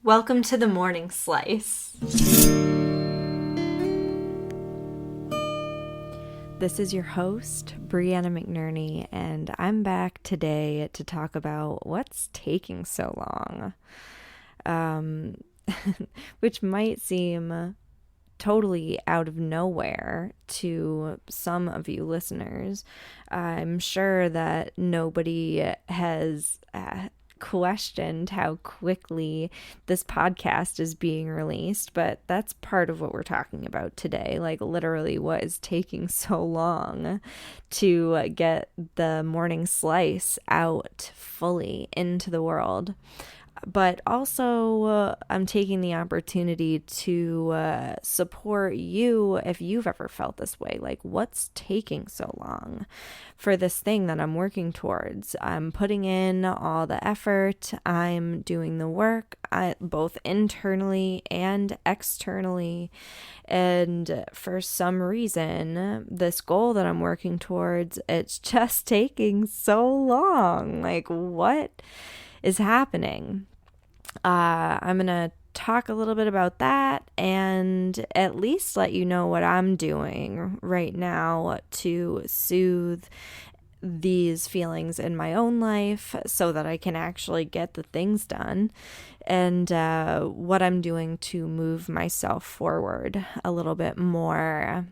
Welcome to the Morning Slice. This is your host, Brianna McNerney, and I'm back today to talk about what's taking so long. Which might seem totally out of nowhere to some of you listeners. I'm sure that nobody has questioned how quickly this podcast is being released, but that's part of what we're talking about today. Like, literally, what is taking so long to get the morning slice out fully into the world. But also, I'm taking the opportunity to support you if you've ever felt this way. Like, what's taking so long for this thing that I'm working towards? I'm putting in all the effort. I'm doing the work, both internally and externally. And for some reason, this goal that I'm working towards, it's just taking so long. Like, what is happening? I'm going to talk a little bit about that and at least let you know what I'm doing right now to soothe these feelings in my own life so that I can actually get the things done, and what I'm doing to move myself forward a little bit more,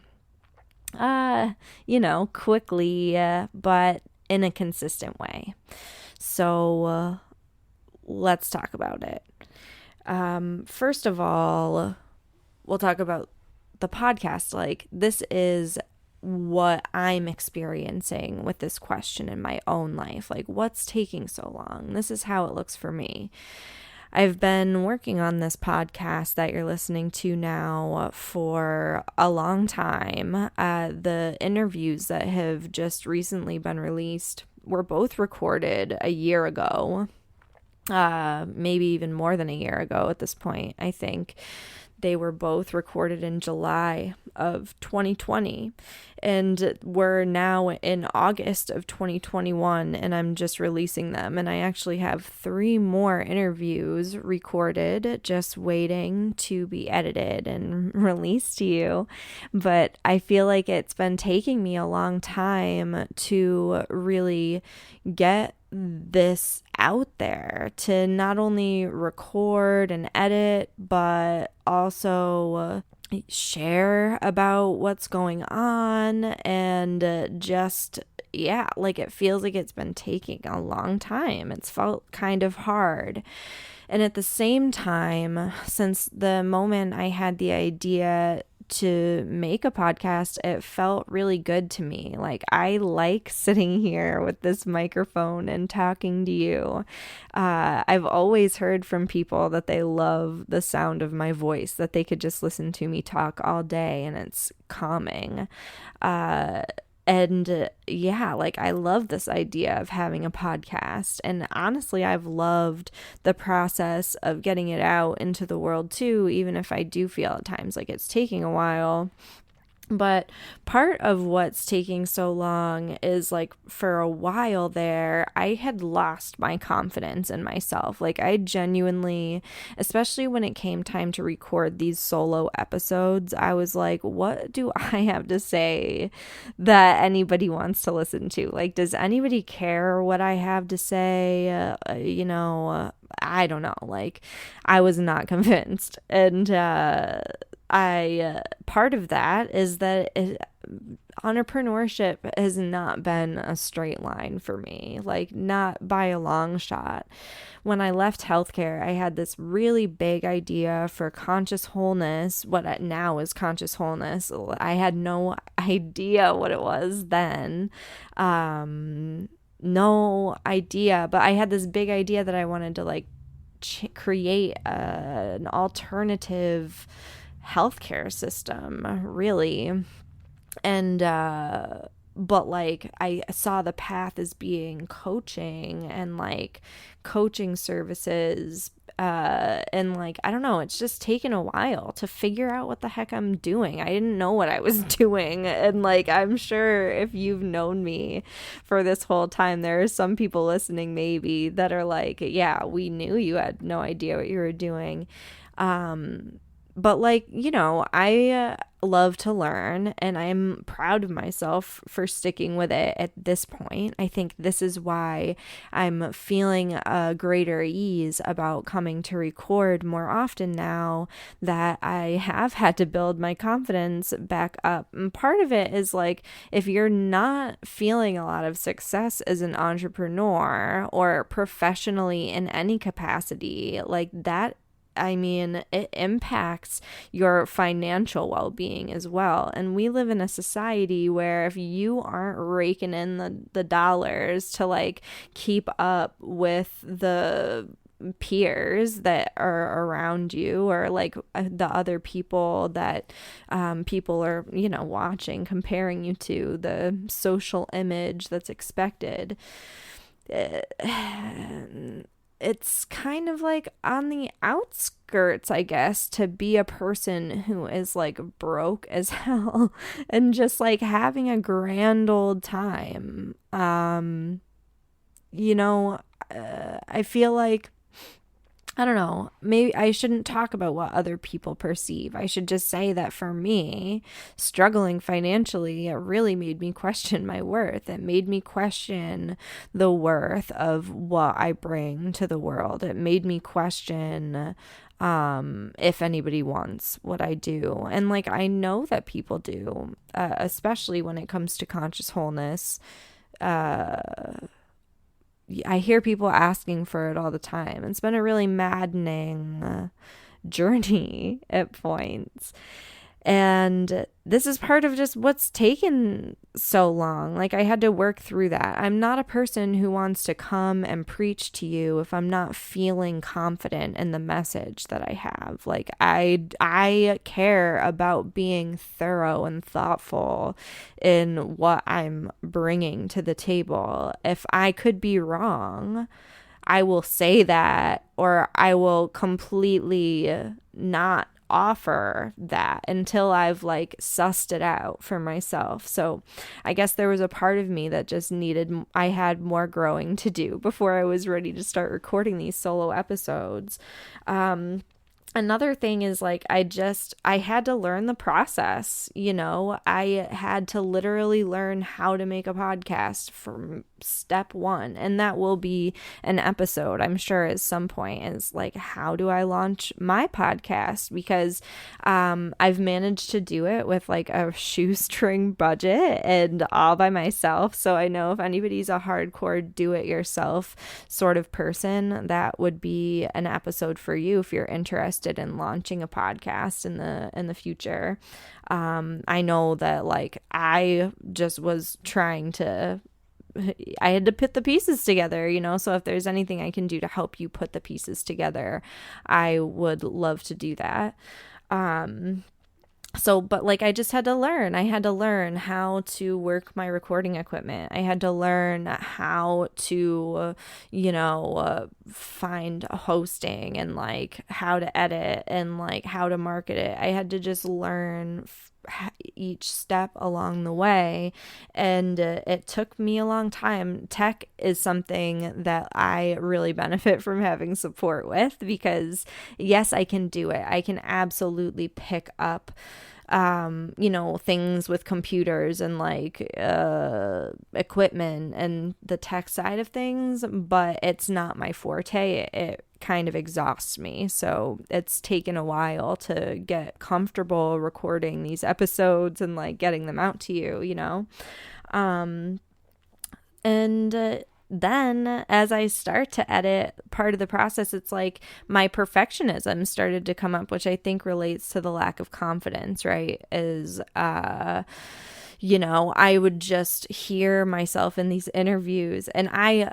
quickly, but in a consistent way. So, let's talk about it. First of all, we'll talk about the podcast. Like, this is what I'm experiencing with this question in my own life. Like, what's taking so long? This is how it looks for me. I've been working on this podcast that you're listening to now for a long time. The interviews that have just recently been released were both recorded a year ago. Maybe even more than a year ago at this point. I think they were both recorded in July of 2020, and we're now in August of 2021, and I'm just releasing them. And I actually have 3 more interviews recorded, just waiting to be edited and released to you. But I feel like it's been taking me a long time to really get this out there, to not only record and edit, but also share about what's going on. And like, it feels like it's been taking a long time. It's felt kind of hard. And at the same time, since the moment I had the idea to make a podcast, it felt really good to me. Like, I like sitting here with this microphone and talking to you. I've always heard from people that they love the sound of my voice, that they could just listen to me talk all day and it's calming. Like, I love this idea of having a podcast. And honestly, I've loved the process of getting it out into the world too, even if I do feel at times like it's taking a while. But part of what's taking so long is, like, for a while there, I had lost my confidence in myself. Like, I genuinely, especially when it came time to record these solo episodes, I was like, what do I have to say that anybody wants to listen to? Like, does anybody care what I have to say? I don't know. Like, I was not convinced. And, part of that is that entrepreneurship has not been a straight line for me, like, not by a long shot. When I left healthcare, I had this really big idea for conscious wholeness, what now is conscious wholeness. I had no idea what it was then. No idea, but I had this big idea that I wanted to, like, create an alternative healthcare system, really. And but, like, I saw the path as being coaching and, like, coaching services And like, I don't know, it's just taken a while to figure out what the heck I'm doing. I didn't know what I was doing. And like, I'm sure if you've known me for this whole time, there are some people listening maybe that are like, yeah, we knew you had no idea what you were doing. But like, I love to learn, and I'm proud of myself for sticking with it at this point. I think this is why I'm feeling a greater ease about coming to record more often now that I have had to build my confidence back up. And part of it is like, if you're not feeling a lot of success as an entrepreneur or professionally in any capacity, like that, I mean, it impacts your financial well-being as well. And we live in a society where if you aren't raking in the dollars to like keep up with the peers that are around you, or like the other people that people are, watching, comparing you to, the social image that's expected, it's kind of like on the outskirts, I guess, to be a person who is like broke as hell and just like having a grand old time. I feel like, I don't know, maybe I shouldn't talk about what other people perceive. I should just say that for me, struggling financially, it really made me question my worth. It made me question the worth of what I bring to the world. It made me question if anybody wants what I do. And like, I know that people do, especially when it comes to conscious wholeness. I hear people asking for it all the time. It's been a really maddening journey at points. And this is part of just what's taken so long. Like, I had to work through that. I'm not a person who wants to come and preach to you if I'm not feeling confident in the message that I have. Like, I care about being thorough and thoughtful in what I'm bringing to the table. If I could be wrong, I will say that, or I will completely not offer that until I've like sussed it out for myself. So I guess there was a part of me that just I had more growing to do before I was ready to start recording these solo episodes. Another thing is like, I had to learn the process, I had to literally learn how to make a podcast from step one. And that will be an episode, I'm sure, at some point, is like, how do I launch my podcast? Because I've managed to do it with like a shoestring budget and all by myself. So I know if anybody's a hardcore do-it-yourself sort of person, that would be an episode for you if you're interested in launching a podcast in the future. I know that like I just was I had to put the pieces together, so if there's anything I can do to help you put the pieces together, I would love to do that. But like, I just had to learn. I had to learn how to work my recording equipment. I had to learn how to, find a hosting, and like how to edit, and like how to market it. I had to just learn each step along the way, and it took me a long time. Tech is something that I really benefit from having support with, because yes, I can do it. I can absolutely pick up things with computers and like equipment and the tech side of things, but it's not my forte. It kind of exhausts me. So it's taken a while to get comfortable recording these episodes and like getting them out to you, then as I start to edit, part of the process, it's like my perfectionism started to come up, which I think relates to the lack of confidence, right? I would just hear myself in these interviews, and I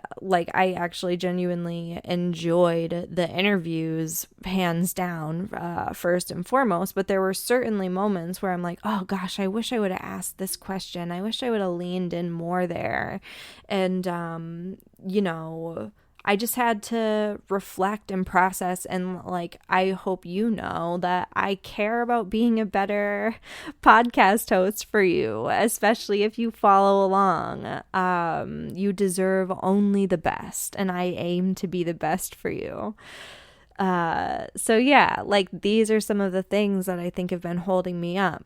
actually genuinely enjoyed the interviews, hands down, first and foremost. But there were certainly moments where I'm like, oh gosh, I wish I would have asked this question. I wish I would have leaned in more there. And, I just had to reflect and process, and like, I hope you know that I care about being a better podcast host for you, especially if you follow along. You deserve only the best, and I aim to be the best for you. So yeah, like, these are some of the things that I think have been holding me up.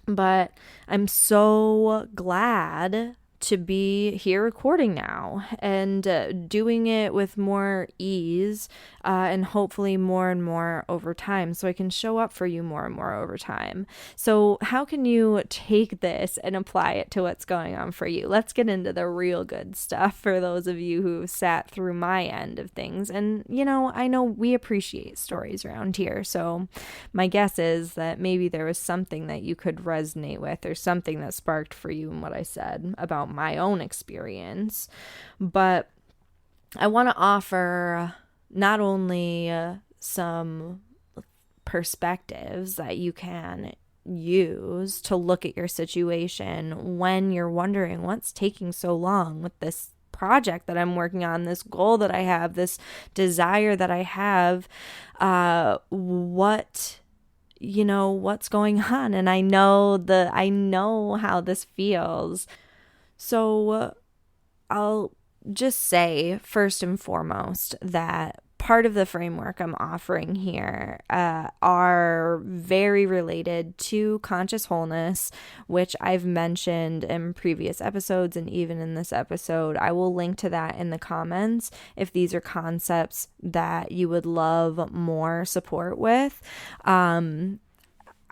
But I'm so glad to be here recording now and doing it with more ease and hopefully more and more over time, so I can show up for you more and more over time. So how can you take this and apply it to what's going on for you? Let's get into the real good stuff for those of you who sat through my end of things. And, you know, I know we appreciate stories around here, so my guess is that maybe there was something that you could resonate with, or something that sparked for you in what I said about my own experience. But I want to offer not only some perspectives that you can use to look at your situation when you're wondering what's taking so long with this project that I'm working on, this goal that I have, this desire that I have, what's going on. And I know how this feels. So I'll just say, first and foremost, that part of the framework I'm offering here are very related to conscious wholeness, which I've mentioned in previous episodes and even in this episode. I will link to that in the comments if these are concepts that you would love more support with.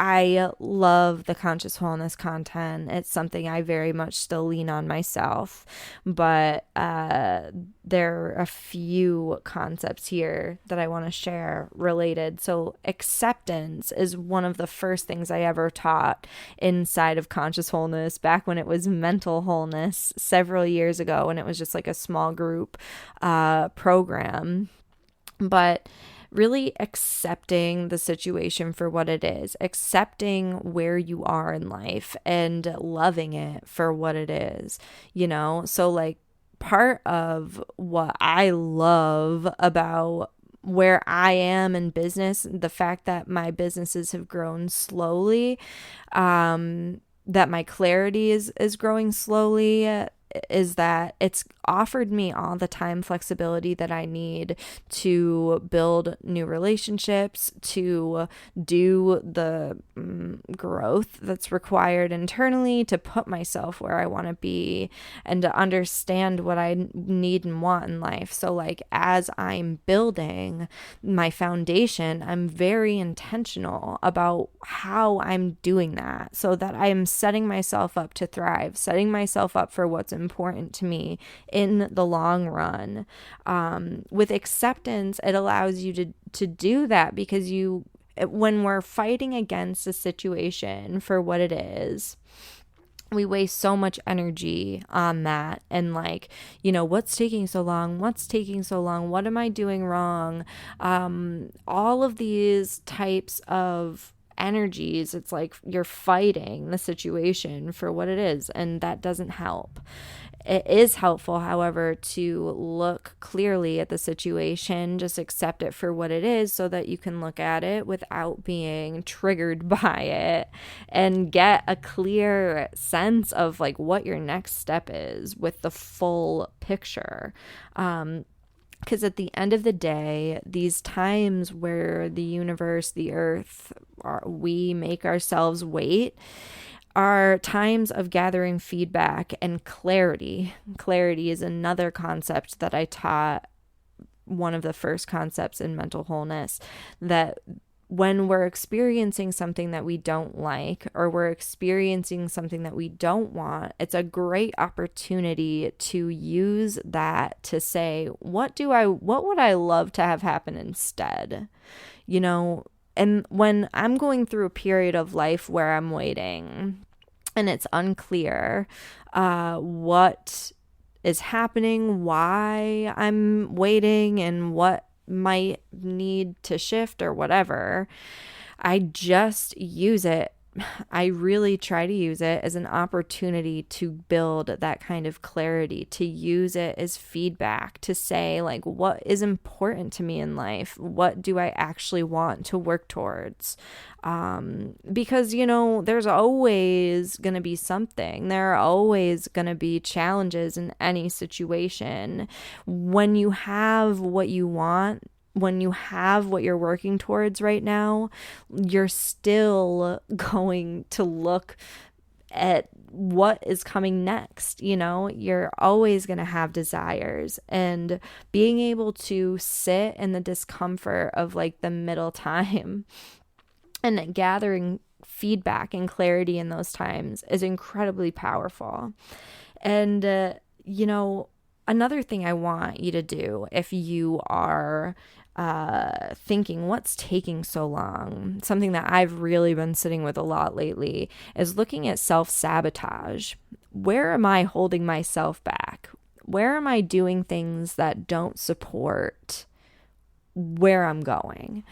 I love the conscious wholeness content. It's something I very much still lean on myself, but there are a few concepts here that I want to share related. So acceptance is one of the first things I ever taught inside of conscious wholeness, back when it was mental wholeness several years ago, and it was just like a small group program. But really accepting the situation for what it is, accepting where you are in life and loving it for what it is, So like, part of what I love about where I am in business, the fact that my businesses have grown slowly, that my clarity is growing slowly, is that it's offered me all the time flexibility that I need to build new relationships, to do the growth that's required internally, to put myself where I want to be, and to understand what I need and want in life. So like, as I'm building my foundation, I'm very intentional about how I'm doing that, so that I am setting myself up to thrive, setting myself up for what's important to me in the long run. With acceptance, it allows you to do that, because when we're fighting against a situation for what it is, we waste so much energy on that, and like, what's taking so long? What am I doing wrong? All of these types of energies, it's like you're fighting the situation for what it is, and that doesn't help. It is helpful, however, to look clearly at the situation, just accept it for what it is, so that you can look at it without being triggered by it, and get a clear sense of like what your next step is with the full picture. Because at the end of the day, these times where the universe, the earth, we make ourselves wait, are times of gathering feedback and clarity. Clarity is another concept that I taught, one of the first concepts in mental wholeness, that when we're experiencing something that we don't like, or we're experiencing something that we don't want, it's a great opportunity to use that to say, what would I love to have happen instead? And when I'm going through a period of life where I'm waiting and it's unclear what is happening, why I'm waiting, and what might need to shift or whatever, I just use it I really try to use it as an opportunity to build that kind of clarity, to use it as feedback, to say, like, what is important to me in life? What do I actually want to work towards? Because, there's always going to be something. There are always going to be challenges in any situation. When you have what you want, when you have what you're working towards right now, you're still going to look at what is coming next. You're always going to have desires, and being able to sit in the discomfort of like the middle time and gathering feedback and clarity in those times is incredibly powerful. And, another thing I want you to do if you are thinking, what's taking so long? Something that I've really been sitting with a lot lately is looking at self-sabotage. Where am I holding myself back? Where am I doing things that don't support where I'm going?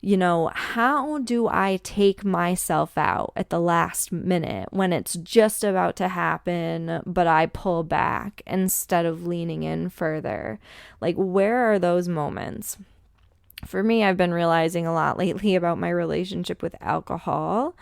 How do I take myself out at the last minute when it's just about to happen, but I pull back instead of leaning in further? Like, where are those moments? For me, I've been realizing a lot lately about my relationship with alcohol.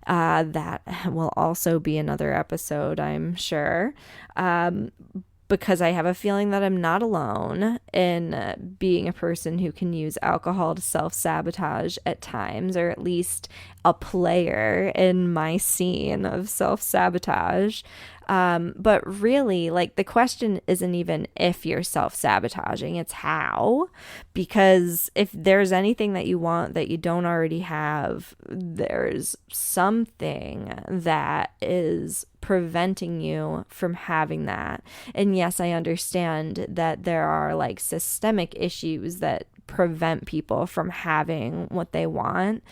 That will also be another episode, I'm sure. Because I have a feeling that I'm not alone in being a person who can use alcohol to self-sabotage at times, or at least a player in my scene of self-sabotage. But really, like, the question isn't even if you're self-sabotaging, it's how. Because if there's anything that you want that you don't already have, there's something that is preventing you from having that. And yes, I understand that there are like systemic issues that prevent people from having what they want.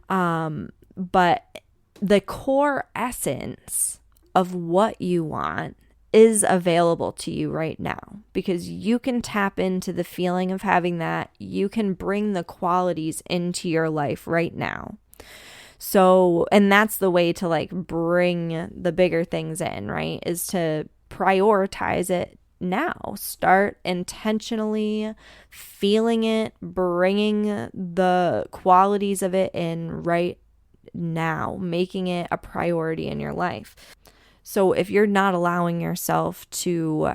But the core essence of what you want is available to you right now, because you can tap into the feeling of having that. You can bring the qualities into your life right now. So, and that's the way to like bring the bigger things in, right? Is to prioritize it now. Start intentionally feeling it, bringing the qualities of it in right now, making it a priority in your life. So if you're not allowing yourself to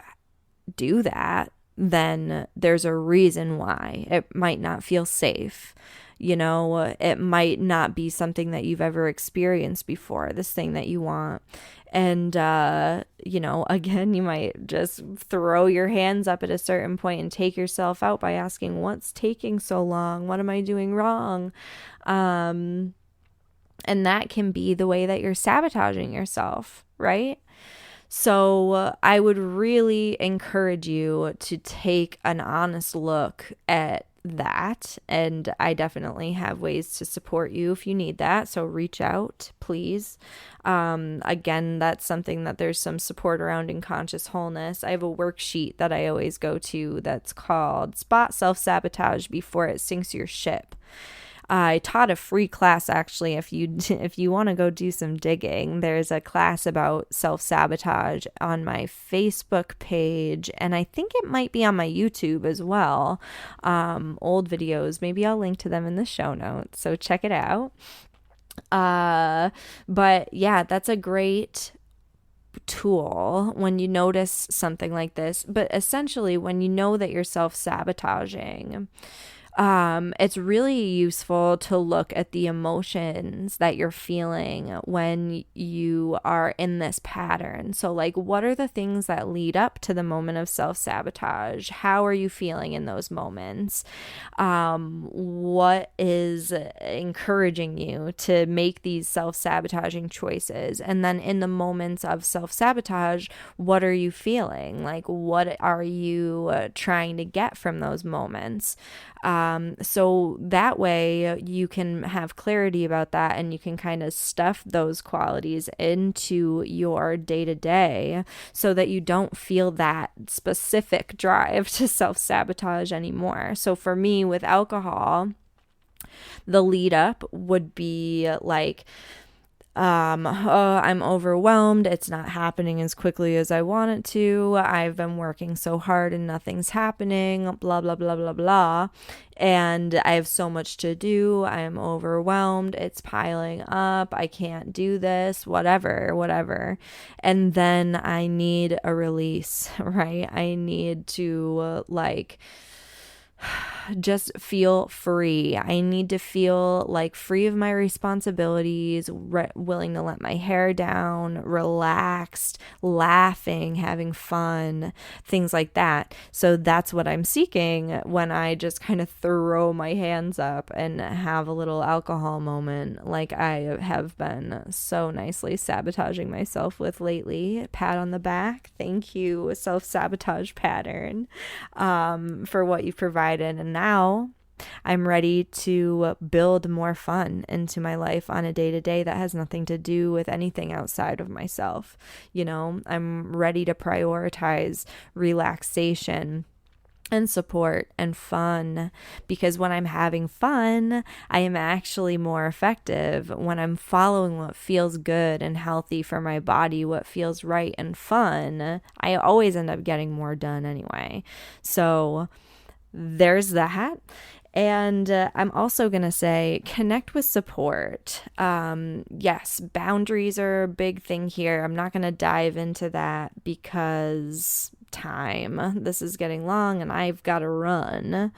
do that, then there's a reason why. It might not feel safe. It might not be something that you've ever experienced before, this thing that you want. And, again, you might just throw your hands up at a certain point and take yourself out by asking, what's taking so long? What am I doing wrong? And that can be the way that you're sabotaging yourself, right? So I would really encourage you to take an honest look at that. And I definitely have ways to support you if you need that. So reach out, please. Again, that's something that there's some support around in conscious wholeness. I have a worksheet that I always go to that's called Spot Self-Sabotage Before It Sinks Your Ship. I taught a free class, actually. If you want to go do some digging, there's a class about self-sabotage on my Facebook page, and I think it might be on my YouTube as well. Old videos, maybe I'll link to them in the show notes, so check it out. But yeah, that's a great tool when you notice something like this. But essentially, when you know that you're self-sabotaging, it's really useful to look at the emotions that you're feeling when you are in this pattern. So, like, what are the things that lead up to the moment of self-sabotage? How are you feeling in those moments? What is encouraging you to make these self-sabotaging choices? And then in the moments of self-sabotage, what are you feeling? Like, what are you trying to get from those moments? So that way you can have clarity about that, and you can kind of stuff those qualities into your day-to-day so that you don't feel that specific drive to self-sabotage anymore. So for me with alcohol, the lead up would be like, I'm overwhelmed. It's not happening as quickly as I want it to. I've been working so hard and nothing's happening, blah, blah, blah, blah, blah. And I have so much to do. I am overwhelmed. It's piling up. I can't do this, whatever. And then I need a release, right? I need to just feel free. I need to feel like free of my responsibilities, willing to let my hair down, relaxed, laughing, having fun, things like that. So that's what I'm seeking when I just kind of throw my hands up and have a little alcohol moment, like I have been so nicely sabotaging myself with lately. Pat on the back. Thank you, self-sabotage pattern, for what you've provided. And now I'm ready to build more fun into my life on a day-to-day that has nothing to do with anything outside of myself. I'm ready to prioritize relaxation and support and fun, because when I'm having fun, I am actually more effective. When I'm following what feels good and healthy for my body, what feels right and fun, I always end up getting more done anyway. So there's that. And I'm also going to say connect with support. Yes, boundaries are a big thing here. I'm not going to dive into that because this is getting long and I've got to run.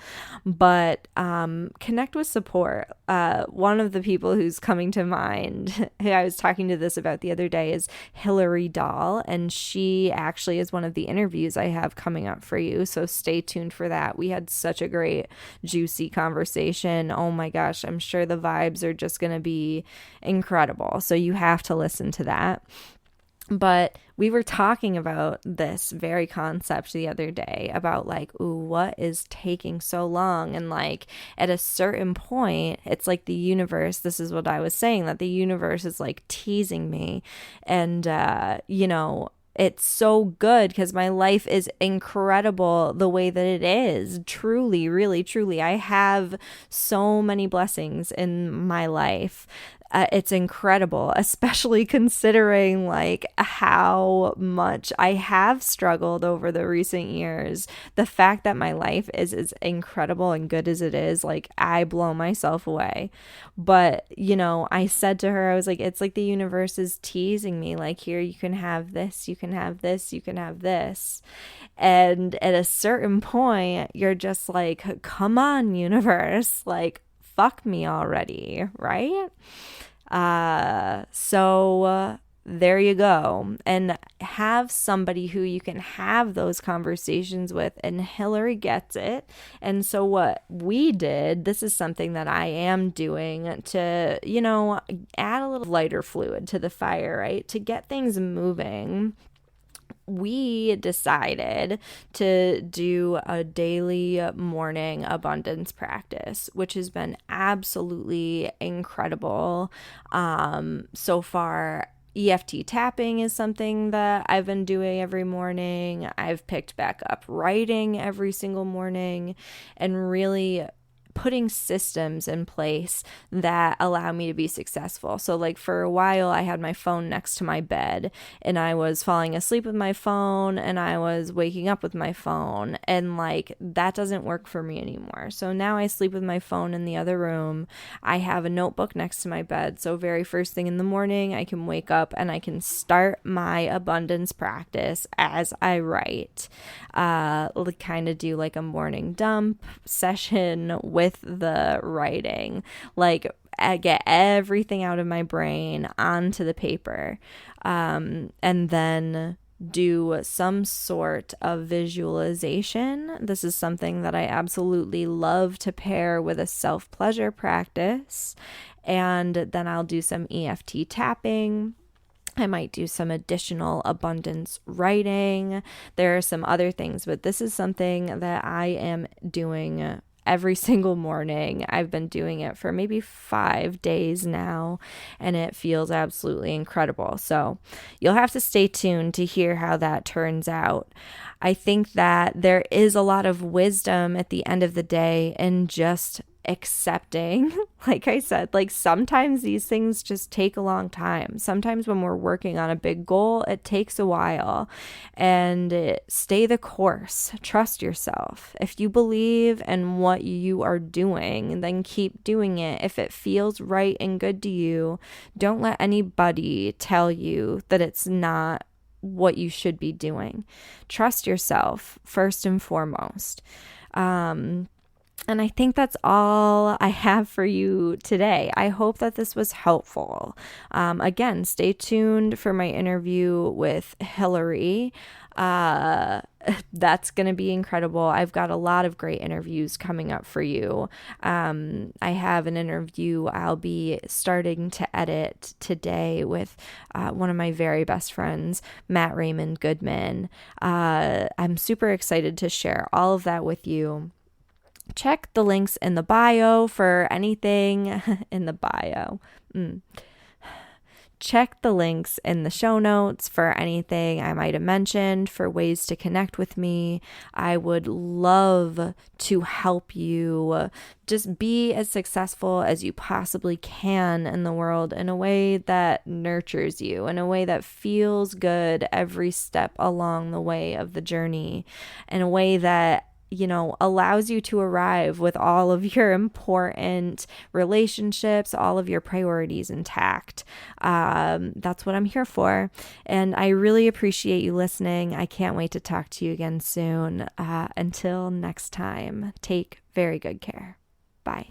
But connect with support. One of the people who's coming to mind, who I was talking to this about the other day, is Hillary Dahl, and she actually is one of the interviews I have coming up for you, so stay tuned for that. We had such a great juicy conversation. Oh my gosh, I'm sure the vibes are just going to be incredible, so you have to listen to that. But we were talking about this very concept the other day about what is taking so long? And at a certain point, it's like the universe, this is what I was saying, that the universe is teasing me. And, it's so good because my life is incredible the way that it is. Truly, really, truly. I have so many blessings in my life. It's incredible, especially considering how much I have struggled over the recent years. The fact that my life is as incredible and good as it is, I blow myself away. But, I said to her, I was like, it's like the universe is teasing me, here, you can have this, you can have this, you can have this. And at a certain point, you're just like, come on, universe, fuck me already, right? So there you go. And have somebody who you can have those conversations with, and Hillary gets it. And so what we did, this is something that I am doing to, add a little lighter fluid to the fire, right? To get things moving. We decided to do a daily morning abundance practice, which has been absolutely incredible. So far, EFT tapping is something that I've been doing every morning. I've picked back up writing every single morning and really putting systems in place that allow me to be successful. So for a while I had my phone next to my bed and I was falling asleep with my phone and I was waking up with my phone, and that doesn't work for me anymore. So now I sleep with my phone in the other room. I have a notebook next to my bed, so very first thing in the morning I can wake up and I can start my abundance practice as I write. Kind of do a morning dump session with the writing, I get everything out of my brain onto the paper, and then do some sort of visualization. This is something that I absolutely love to pair with a self-pleasure practice. And then I'll do some EFT tapping. I might do some additional abundance writing. There are some other things, but this is something that I am doing every single morning. I've been doing it for maybe 5 days now, and it feels absolutely incredible. So you'll have to stay tuned to hear how that turns out. I think that there is a lot of wisdom at the end of the day in just accepting, like I said, like sometimes these things just take a long time. Sometimes when we're working on a big goal, it takes a while. And stay the course. Trust yourself. If you believe in what you are doing, then keep doing it. If it feels right and good to you, don't let anybody tell you that it's not what you should be doing. Trust yourself first and foremost. And I think that's all I have for you today. I hope that this was helpful. Again, stay tuned for my interview with Hillary. That's going to be incredible. I've got a lot of great interviews coming up for you. I have an interview I'll be starting to edit today with one of my very best friends, Matt Raymond Goodman. I'm super excited to share all of that with you. Check the links in the bio for anything in the bio. Check the links in the show notes for anything I might have mentioned, for ways to connect with me. I would love to help you just be as successful as you possibly can in the world in a way that nurtures you, in a way that feels good every step along the way of the journey, in a way that allows you to arrive with all of your important relationships, all of your priorities intact. That's what I'm here for. And I really appreciate you listening. I can't wait to talk to you again soon. Until next time, take very good care. Bye.